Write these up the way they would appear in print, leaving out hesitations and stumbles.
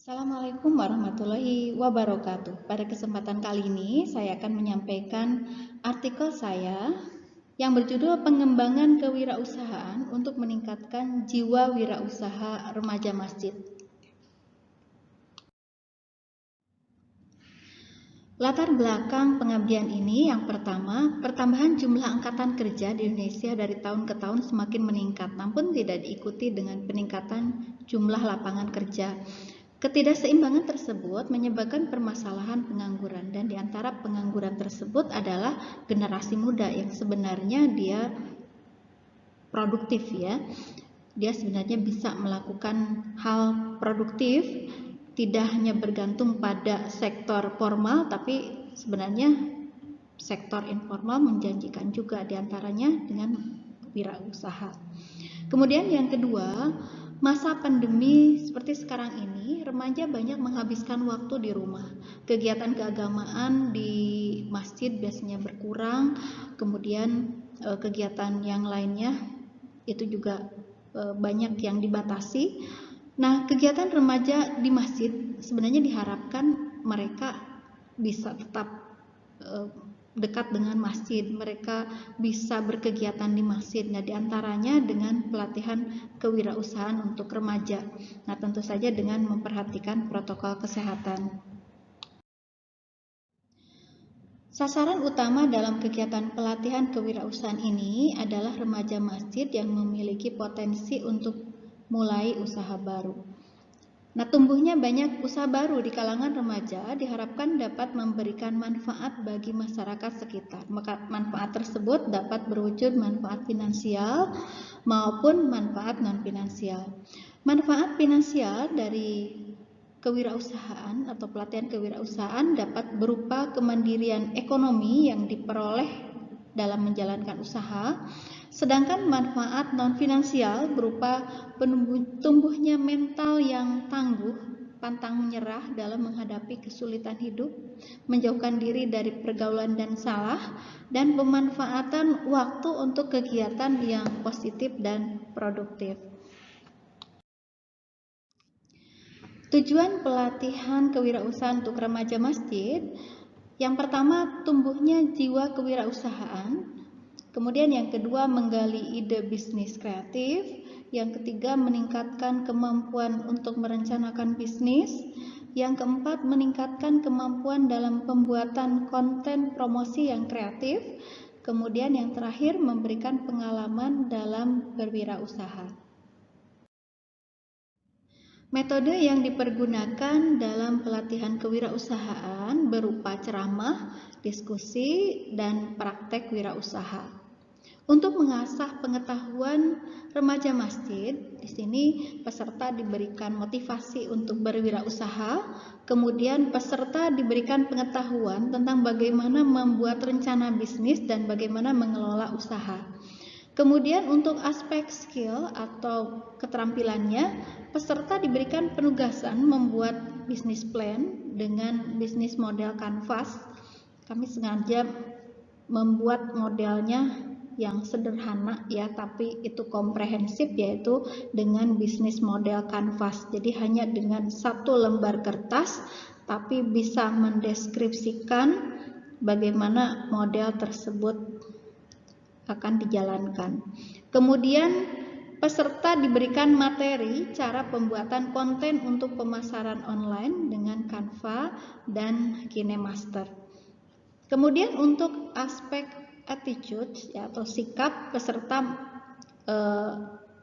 Assalamualaikum warahmatullahi wabarakatuh. Pada kesempatan kali ini saya akan menyampaikan artikel saya yang berjudul Pengembangan Kewirausahaan untuk Meningkatkan Jiwa Wirausaha Remaja Masjid. Latar belakang pengabdian ini yang pertama, pertambahan jumlah angkatan kerja di Indonesia dari tahun ke tahun semakin meningkat, namun tidak diikuti dengan peningkatan jumlah lapangan kerja. Ketidakseimbangan tersebut menyebabkan permasalahan pengangguran, dan di antara pengangguran tersebut adalah generasi muda yang sebenarnya dia produktif ya. Dia sebenarnya bisa melakukan hal produktif, tidak hanya bergantung pada sektor formal, tapi sebenarnya sektor informal menjanjikan juga, diantaranya dengan wirausaha. Kemudian yang kedua, masa pandemi seperti sekarang ini, remaja banyak menghabiskan waktu di rumah. Kegiatan keagamaan di masjid biasanya berkurang, kemudian kegiatan yang lainnya itu juga banyak yang dibatasi. Nah, kegiatan remaja di masjid sebenarnya diharapkan mereka bisa tetap dekat dengan masjid, mereka bisa berkegiatan di masjid. Nah, diantaranya dengan pelatihan kewirausahaan untuk remaja. Nah, tentu saja dengan memperhatikan protokol kesehatan. Sasaran utama dalam kegiatan pelatihan kewirausahaan ini adalah remaja masjid yang memiliki potensi untuk mulai usaha baru. Nah, tumbuhnya banyak usaha baru di kalangan remaja diharapkan dapat memberikan manfaat bagi masyarakat sekitar. Maka manfaat tersebut dapat berwujud manfaat finansial maupun manfaat non-finansial. Manfaat finansial dari kewirausahaan atau pelatihan kewirausahaan dapat berupa kemandirian ekonomi yang diperoleh dalam menjalankan usaha, sedangkan manfaat non-finansial berupa tumbuhnya mental yang tangguh, pantang menyerah dalam menghadapi kesulitan hidup, menjauhkan diri dari pergaulan dan salah, dan pemanfaatan waktu untuk kegiatan yang positif dan produktif. Tujuan pelatihan kewirausahaan untuk remaja masjid, yang pertama tumbuhnya jiwa kewirausahaan, kemudian yang kedua menggali ide bisnis kreatif, yang ketiga meningkatkan kemampuan untuk merencanakan bisnis, yang keempat meningkatkan kemampuan dalam pembuatan konten promosi yang kreatif, kemudian yang terakhir memberikan pengalaman dalam berwirausaha. Metode yang dipergunakan dalam pelatihan kewirausahaan berupa ceramah, diskusi, dan praktek wirausaha. Untuk mengasah pengetahuan remaja masjid, di sini peserta diberikan motivasi untuk berwirausaha, kemudian peserta diberikan pengetahuan tentang bagaimana membuat rencana bisnis dan bagaimana mengelola usaha. Kemudian untuk aspek skill atau keterampilannya, peserta diberikan penugasan membuat bisnis plan dengan bisnis model kanvas. Kami sengaja membuat modelnya yang sederhana ya, tapi itu komprehensif, yaitu dengan bisnis model kanvas. Jadi hanya dengan satu lembar kertas, tapi bisa mendeskripsikan bagaimana model tersebut akan dijalankan. Kemudian peserta diberikan materi cara pembuatan konten untuk pemasaran online dengan Canva dan KineMaster. Kemudian untuk aspek attitude ya, atau sikap, peserta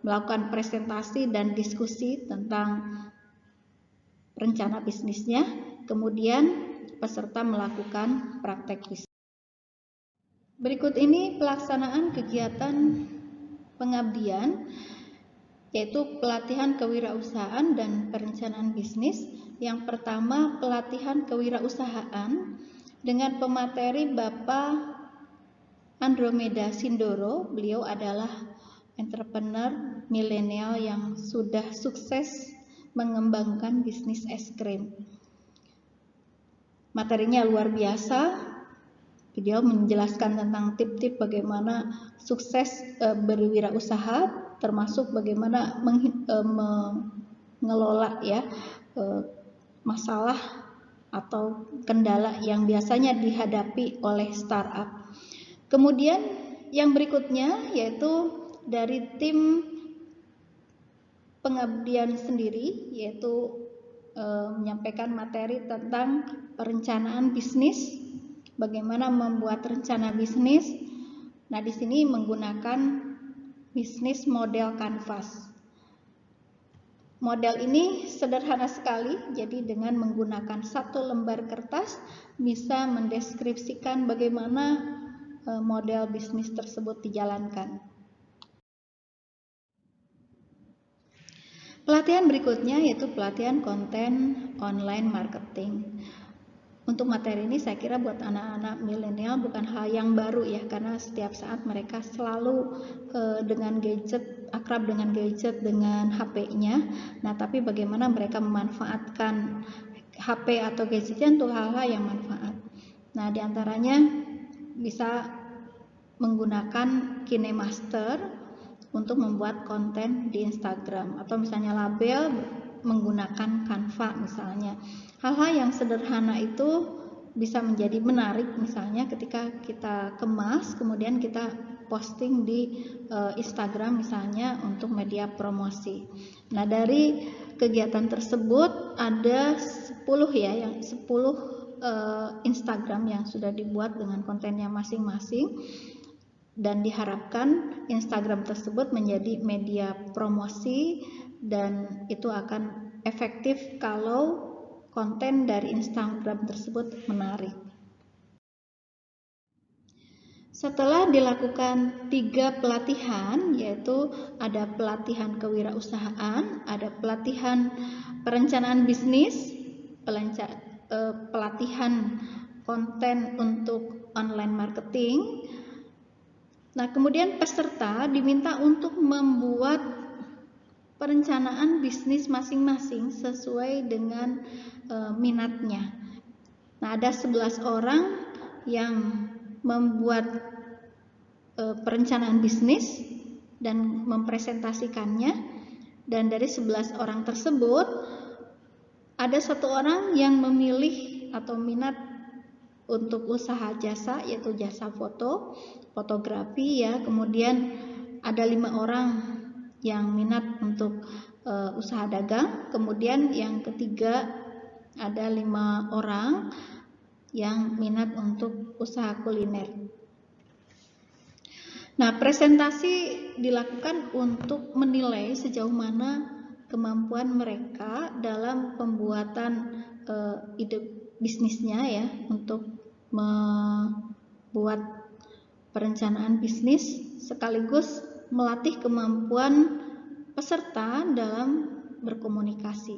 melakukan presentasi dan diskusi tentang rencana bisnisnya. Kemudian peserta melakukan praktek bisnis. Berikut ini pelaksanaan kegiatan pengabdian, yaitu pelatihan kewirausahaan dan perencanaan bisnis. Yang pertama, pelatihan kewirausahaan dengan pemateri Bapak Andromeda Sindoro. Beliau adalah entrepreneur milenial yang sudah sukses mengembangkan bisnis es krim. Materinya luar biasa. Beliau menjelaskan tentang tip-tip bagaimana sukses berwirausaha, termasuk bagaimana mengelola ya masalah atau kendala yang biasanya dihadapi oleh startup. Kemudian yang berikutnya yaitu dari tim pengabdian sendiri, yaitu menyampaikan materi tentang perencanaan bisnis, bagaimana membuat rencana bisnis. Nah, di sini menggunakan bisnis model Canvas. Model ini sederhana sekali, jadi dengan menggunakan satu lembar kertas bisa mendeskripsikan bagaimana model bisnis tersebut dijalankan. Pelatihan berikutnya yaitu pelatihan konten online marketing. Untuk materi ini saya kira buat anak-anak milenial bukan hal yang baru ya, karena setiap saat mereka selalu dengan gadget, akrab dengan gadget, dengan HP-nya. Nah, tapi bagaimana mereka memanfaatkan HP atau gadgetnya untuk hal-hal yang manfaat. Nah, diantaranya bisa menggunakan KineMaster untuk membuat konten di Instagram, atau misalnya label menggunakan Canva misalnya. Hal-hal yang sederhana itu bisa menjadi menarik, misalnya ketika kita kemas kemudian kita posting di Instagram misalnya untuk media promosi. Nah, dari kegiatan tersebut ada 10 Instagram yang sudah dibuat dengan kontennya masing-masing, dan diharapkan Instagram tersebut menjadi media promosi dan itu akan efektif kalau konten dari Instagram tersebut menarik. Setelah dilakukan 3 pelatihan, yaitu ada pelatihan kewirausahaan, ada pelatihan perencanaan bisnis, pelatihan konten untuk online marketing. Nah, kemudian peserta diminta untuk membuat perencanaan bisnis masing-masing sesuai dengan minatnya. Nah, ada 11 orang yang membuat perencanaan bisnis dan mempresentasikannya, dan dari 11 orang tersebut ada 1 orang yang memilih atau minat untuk usaha jasa, yaitu jasa fotografi ya. Kemudian ada 5 orang yang minat untuk usaha dagang. Kemudian yang ketiga ada 5 orang yang minat untuk usaha kuliner. Nah, presentasi dilakukan untuk menilai sejauh mana kemampuan mereka dalam pembuatan ide bisnisnya ya, untuk membuat perencanaan bisnis sekaligus melatih kemampuan peserta dalam berkomunikasi.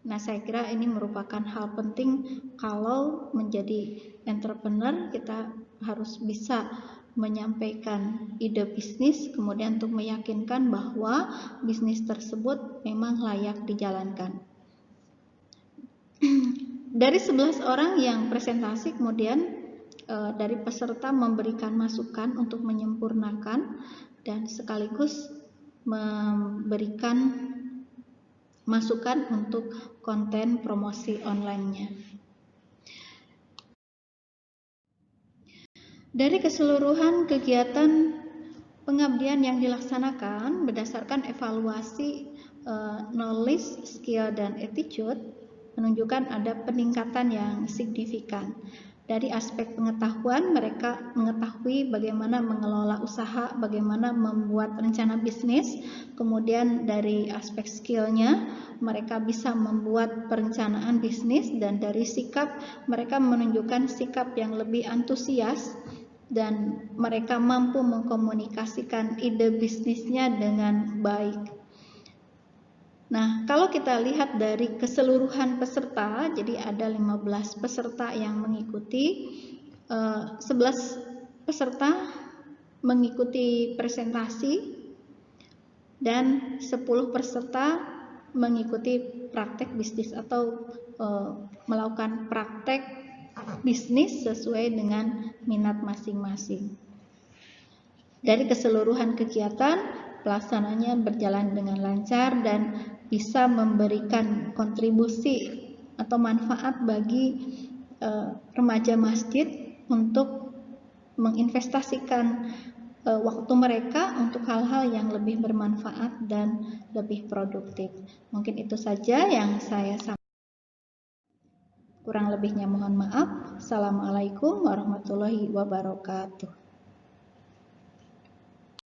Nah, saya kira ini merupakan hal penting kalau menjadi entrepreneur. Kita harus bisa menyampaikan ide bisnis, kemudian untuk meyakinkan bahwa bisnis tersebut memang layak dijalankan. Dari 11 orang yang presentasi, kemudian dari peserta memberikan masukan untuk menyempurnakan dan sekaligus memberikan masukan untuk konten promosi online-nya. Dari keseluruhan kegiatan pengabdian yang dilaksanakan berdasarkan evaluasi knowledge, skill, dan attitude menunjukkan ada peningkatan yang signifikan. Dari aspek pengetahuan, mereka mengetahui bagaimana mengelola usaha, bagaimana membuat rencana bisnis. Kemudian dari aspek skillnya, mereka bisa membuat perencanaan bisnis, dan dari sikap, mereka menunjukkan sikap yang lebih antusias dan mereka mampu mengkomunikasikan ide bisnisnya dengan baik. Nah, kalau kita lihat dari keseluruhan peserta, jadi ada 15 peserta yang mengikuti, 11 peserta mengikuti presentasi, dan 10 peserta mengikuti praktek bisnis atau melakukan praktek bisnis sesuai dengan minat masing-masing. Dari keseluruhan kegiatan, pelaksananya berjalan dengan lancar dan bisa memberikan kontribusi atau manfaat bagi remaja masjid untuk menginvestasikan waktu mereka untuk hal-hal yang lebih bermanfaat dan lebih produktif. Mungkin itu saja yang saya sampaikan. Kurang lebihnya mohon maaf. Assalamualaikum warahmatullahi wabarakatuh.